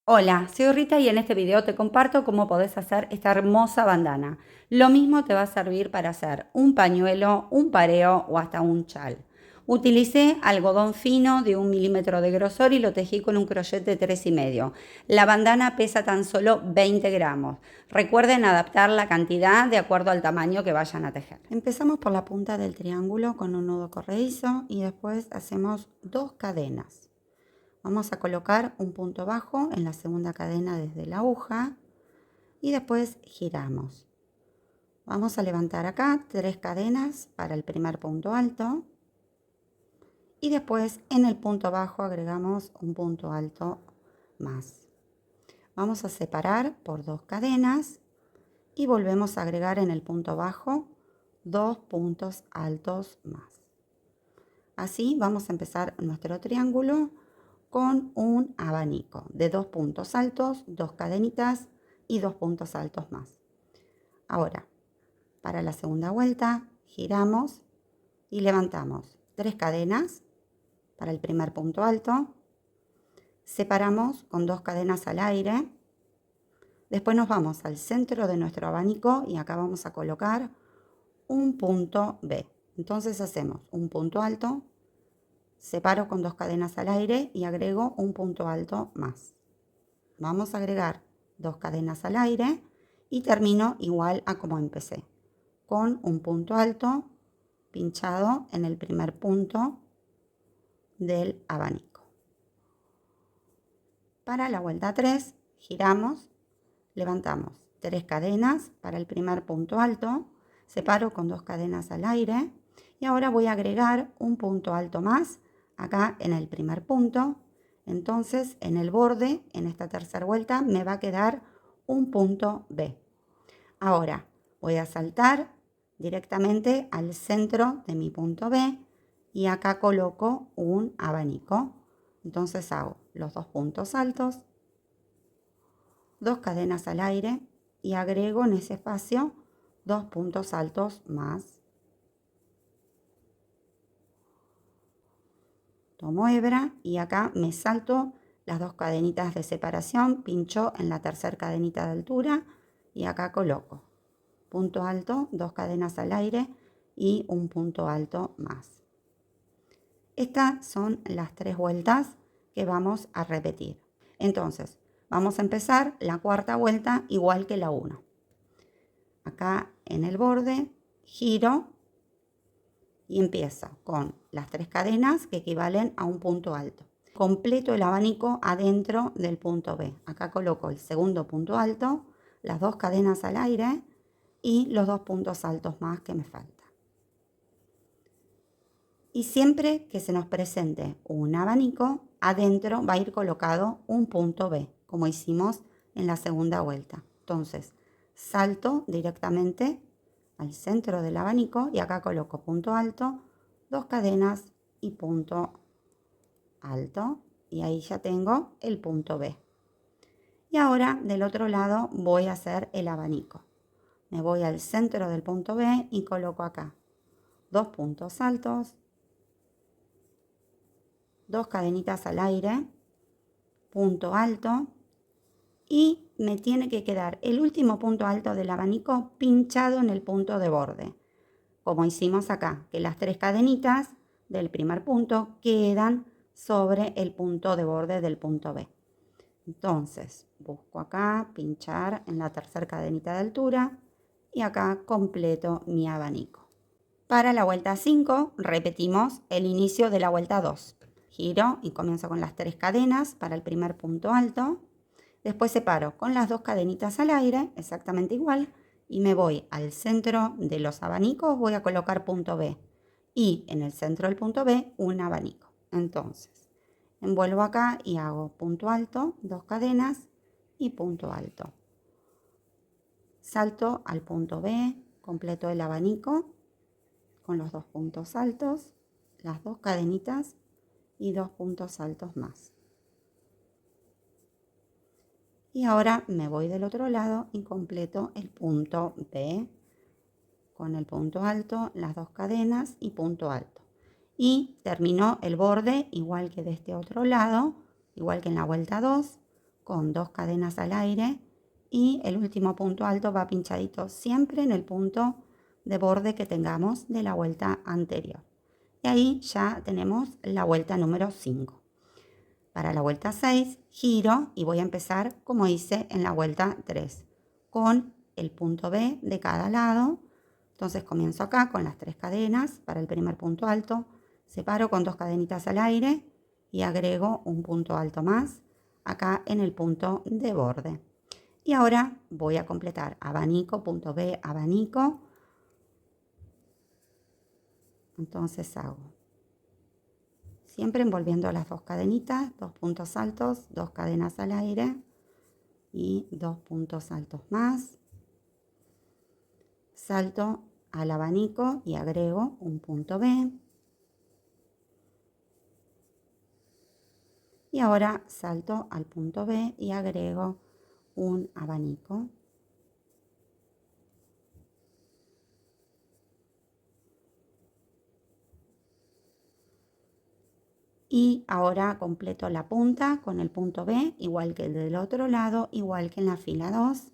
Hola, soy Rita y en este video te comparto cómo podés hacer esta hermosa bandana. Lo mismo te va a servir para hacer un pañuelo, un pareo o hasta un chal. Utilicé algodón fino de 1 milímetro de grosor y lo tejí con un crochet de 3,5. La bandana pesa tan solo 20 gramos. Recuerden adaptar la cantidad de acuerdo al tamaño que vayan a tejer. Empezamos por la punta del triángulo con un nudo corredizo y después hacemos 2 cadenas. Vamos a colocar un punto bajo en la segunda cadena desde la aguja y después giramos. Vamos a levantar acá 3 cadenas para el primer punto alto y después en el punto bajo agregamos un punto alto más. Vamos a separar por 2 cadenas y volvemos a agregar en el punto bajo 2 puntos altos más. Así vamos a empezar nuestro triángulo con un abanico de 2 puntos altos, 2 cadenitas y 2 puntos altos más. Ahora, para la segunda vuelta, giramos y levantamos 3 cadenas para el primer punto alto, separamos con 2 cadenas al aire, después nos vamos al centro de nuestro abanico y acá vamos a colocar un punto B. Entonces hacemos un punto alto, separo con 2 cadenas al aire y agrego un punto alto más. Vamos a agregar 2 cadenas al aire y termino igual a como empecé, con un punto alto pinchado en el primer punto del abanico. Para la vuelta 3, giramos, levantamos 3 cadenas para el primer punto alto, separo con 2 cadenas al aire y ahora voy a agregar un punto alto más acá en el primer punto. Entonces en el borde, en esta tercera vuelta, me va a quedar un punto B. Ahora voy a saltar directamente al centro de mi punto B y acá coloco un abanico. Entonces hago los 2 puntos altos, 2 cadenas al aire y agrego en ese espacio 2 puntos altos más. Tomo hebra y acá me salto las 2 cadenitas de separación, pincho en la tercera cadenita de altura y acá coloco punto alto, 2 cadenas al aire y un punto alto más. Estas son las 3 vueltas que vamos a repetir. Entonces, vamos a empezar la cuarta vuelta igual que la 1. Acá en el borde giro y empiezo con las 3 cadenas que equivalen a un punto alto. Completo el abanico adentro del punto B. Acá coloco el segundo punto alto, las 2 cadenas al aire y los 2 puntos altos más que me faltan. Y siempre que se nos presente un abanico, adentro va a ir colocado un punto B, como hicimos en la segunda vuelta. Entonces, salto directamente al centro del abanico y acá coloco punto alto, 2 cadenas y punto alto. Y ahí ya tengo el punto B. Y ahora del otro lado voy a hacer el abanico. Me voy al centro del punto B y coloco acá 2 puntos altos, 2 cadenitas al aire, punto alto y me tiene que quedar el último punto alto del abanico pinchado en el punto de borde, como hicimos acá, que las 3 cadenitas del primer punto quedan sobre el punto de borde del punto B. Entonces busco acá, pinchar en la tercera cadenita de altura y acá completo mi abanico. Para la vuelta 5 repetimos el inicio de la vuelta 2. Giro y comienzo con las 3 cadenas para el primer punto alto. Después separo con las 2 cadenitas al aire, exactamente igual, y me voy al centro de los abanicos, voy a colocar punto B. Y en el centro del punto B, un abanico. Entonces, envuelvo acá y hago punto alto, 2 cadenas y punto alto. Salto al punto B, completo el abanico con los 2 puntos altos, las 2 cadenitas y 2 puntos altos más. Y ahora me voy del otro lado y completo el punto B con el punto alto, las 2 cadenas y punto alto. Y termino el borde igual que de este otro lado, igual que en la vuelta 2, con 2 cadenas al aire y el último punto alto va pinchadito siempre en el punto de borde que tengamos de la vuelta anterior. Y ahí ya tenemos la vuelta número 5. Para la vuelta 6 giro y voy a empezar como hice en la vuelta 3, con el punto B de cada lado. Entonces comienzo acá con las 3 cadenas para el primer punto alto, separo con 2 cadenitas al aire y agrego un punto alto más acá en el punto de borde. Y ahora voy a completar abanico, punto B, abanico. Entonces hago siempre envolviendo las 2 cadenitas, 2 puntos altos, 2 cadenas al aire y 2 puntos altos más. Salto al abanico y agrego un punto B. Y ahora salto al punto B y agrego un abanico. Y ahora completo la punta con el punto B, igual que el del otro lado, igual que en la fila 2.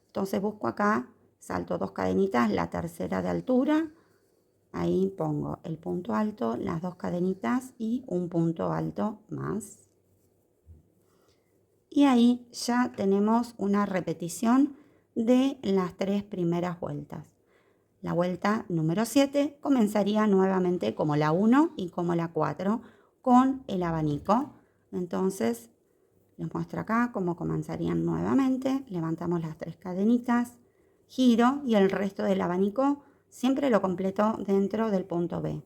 Entonces busco acá, salto 2 cadenitas, la tercera de altura. Ahí pongo el punto alto, las 2 cadenitas y un punto alto más. Y ahí ya tenemos una repetición de las 3 primeras vueltas. La vuelta número 7 comenzaría nuevamente como la 1 y como la 4 con el abanico. Entonces les muestro acá cómo comenzarían nuevamente. Levantamos las 3 cadenitas, giro y el resto del abanico siempre lo completo dentro del punto B.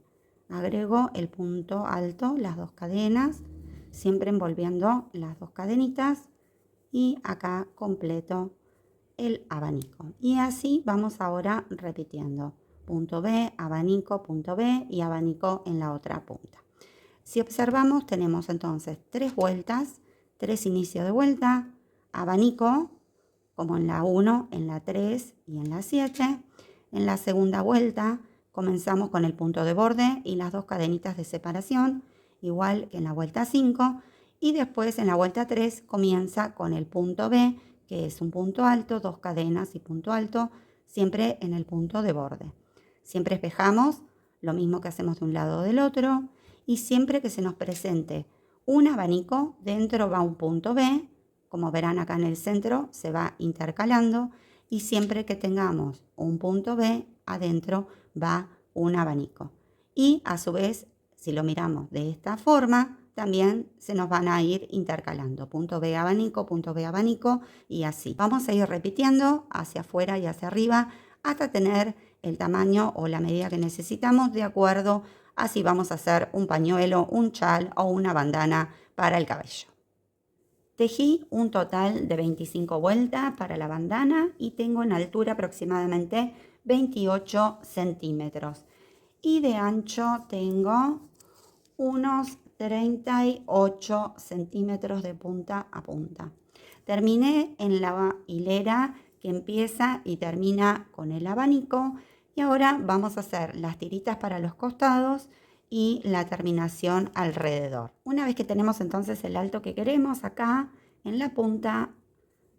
Agrego el punto alto, las 2 cadenas, siempre envolviendo las 2 cadenitas y acá completo el abanico. Y así vamos ahora repitiendo. Punto B, abanico, punto B y abanico en la otra punta. Si observamos, tenemos entonces 3 vueltas, 3 inicios de vuelta, abanico, como en la 1, en la 3 y en la 7. En la segunda vuelta comenzamos con el punto de borde y las 2 cadenitas de separación, igual que en la vuelta 5. Y después en la vuelta 3 comienza con el punto B, que es un punto alto, 2 cadenas y punto alto, siempre en el punto de borde. Siempre espejamos, lo mismo que hacemos de un lado o del otro, y siempre que se nos presente un abanico, dentro va un punto B, como verán acá en el centro, se va intercalando, y siempre que tengamos un punto B, adentro va un abanico. Y a su vez, si lo miramos de esta forma, también se nos van a ir intercalando. Punto B, abanico y así. Vamos a ir repitiendo hacia afuera y hacia arriba hasta tener el tamaño o la medida que necesitamos de acuerdo a si vamos a hacer un pañuelo, un chal o una bandana para el cabello. Tejí un total de 25 vueltas para la bandana y tengo en altura aproximadamente 28 centímetros. Y de ancho tengo unos 38 centímetros de punta a punta. Terminé en la hilera que empieza y termina con el abanico y ahora vamos a hacer las tiritas para los costados y la terminación alrededor. Una vez que tenemos entonces el alto que queremos acá en la punta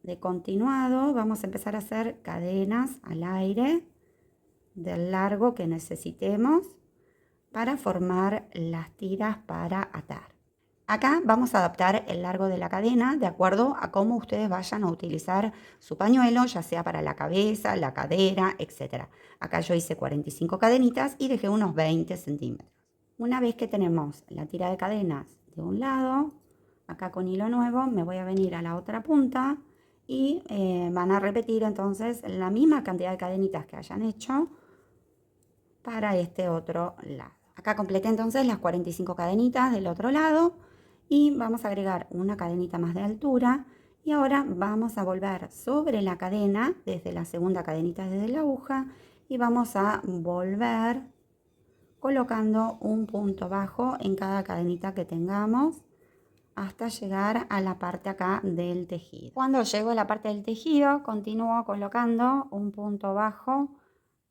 de continuado, vamos a empezar a hacer cadenas al aire del largo que necesitemos para formar las tiras para atar. Acá vamos a adaptar el largo de la cadena de acuerdo a cómo ustedes vayan a utilizar su pañuelo, ya sea para la cabeza, la cadera, etc. Acá yo hice 45 cadenitas y dejé unos 20 centímetros. Una vez que tenemos la tira de cadenas de un lado, acá con hilo nuevo me voy a venir a la otra punta y van a repetir entonces la misma cantidad de cadenitas que hayan hecho para este otro lado. Acá completé entonces las 45 cadenitas del otro lado y vamos a agregar una cadenita más de altura y ahora vamos a volver sobre la cadena desde la segunda cadenita desde la aguja y vamos a volver colocando un punto bajo en cada cadenita que tengamos hasta llegar a la parte acá del tejido. Cuando llego a la parte del tejido continúo colocando un punto bajo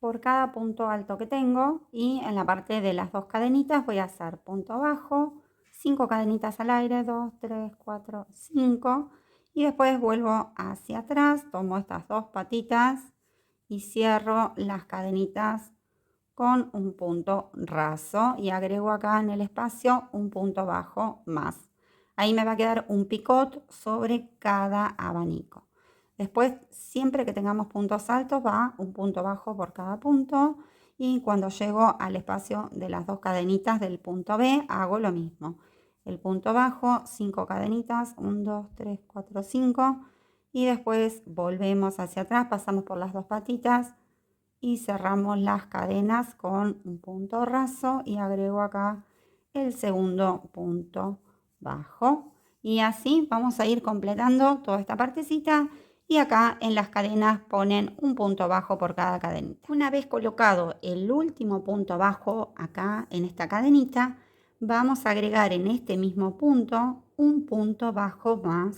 por cada punto alto que tengo y en la parte de las 2 cadenitas voy a hacer punto bajo, 5 cadenitas al aire, 2, 3, 4, 5 Y después vuelvo hacia atrás, tomo estas dos patitas y cierro las cadenitas con un punto raso y agrego acá en el espacio un punto bajo más. Ahí me va a quedar un picot sobre cada abanico. Después, siempre que tengamos puntos altos, va un punto bajo por cada punto. Y cuando llego al espacio de las dos cadenitas del punto B, hago lo mismo. El punto bajo, 5 cadenitas, 1, 2, 3, 4, 5. Y después volvemos hacia atrás, pasamos por las dos patitas y cerramos las cadenas con un punto raso y agrego acá el segundo punto bajo. Y así vamos a ir completando toda esta partecita. Y acá en las cadenas ponen un punto bajo por cada cadenita. Una vez colocado el último punto bajo acá en esta cadenita, vamos a agregar en este mismo punto un punto bajo más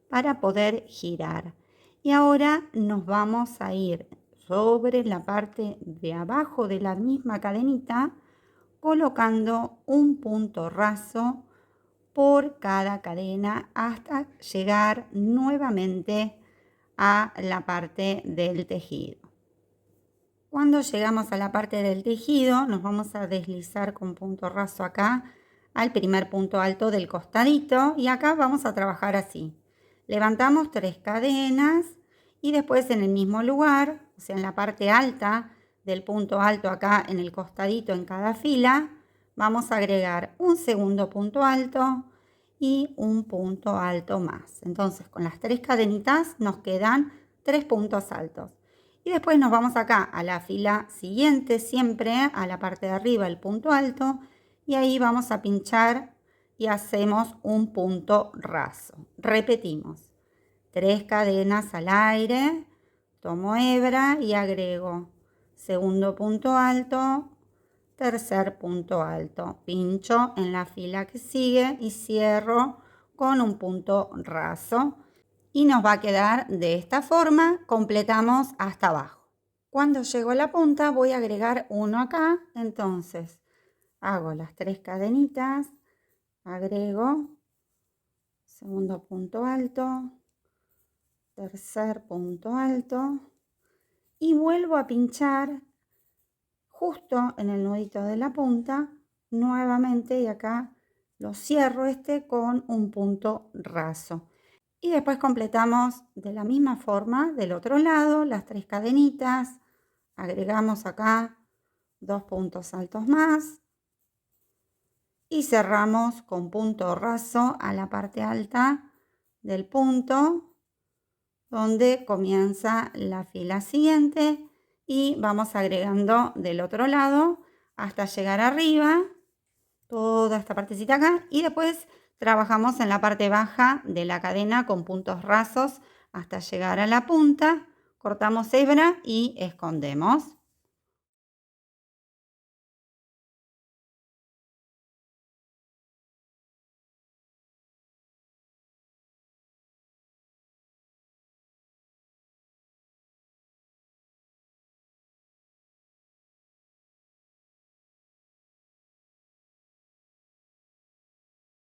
para poder girar. Y ahora nos vamos a ir sobre la parte de abajo de la misma cadenita, colocando un punto raso por cada cadena hasta llegar nuevamente a la parte del tejido. Cuando llegamos a la parte del tejido, nos vamos a deslizar con punto raso acá al primer punto alto del costadito y acá vamos a trabajar así. Levantamos 3 cadenas y después en el mismo lugar, o sea en la parte alta del punto alto acá en el costadito en cada fila, vamos a agregar un segundo punto alto y un punto alto más. Entonces con las 3 cadenitas nos quedan 3 puntos altos. Y después nos vamos acá a la fila siguiente, siempre a la parte de arriba el punto alto, y ahí vamos a pinchar y hacemos un punto raso. Repetimos, 3 cadenas al aire, tomo hebra y agrego segundo punto alto, tercer punto alto, pincho en la fila que sigue y cierro con un punto raso. Y nos va a quedar de esta forma, completamos hasta abajo. Cuando llego a la punta voy a agregar uno acá, entonces hago las 3 cadenitas, agrego segundo punto alto, tercer punto alto y vuelvo a pinchar justo en el nudito de la punta nuevamente y acá lo cierro con un punto raso. Y después completamos de la misma forma del otro lado las 3 cadenitas, agregamos acá 2 puntos altos más y cerramos con punto raso a la parte alta del punto donde comienza la fila siguiente y vamos agregando del otro lado hasta llegar arriba toda esta partecita acá y después trabajamos en la parte baja de la cadena con puntos rasos hasta llegar a la punta, cortamos hebra y escondemos.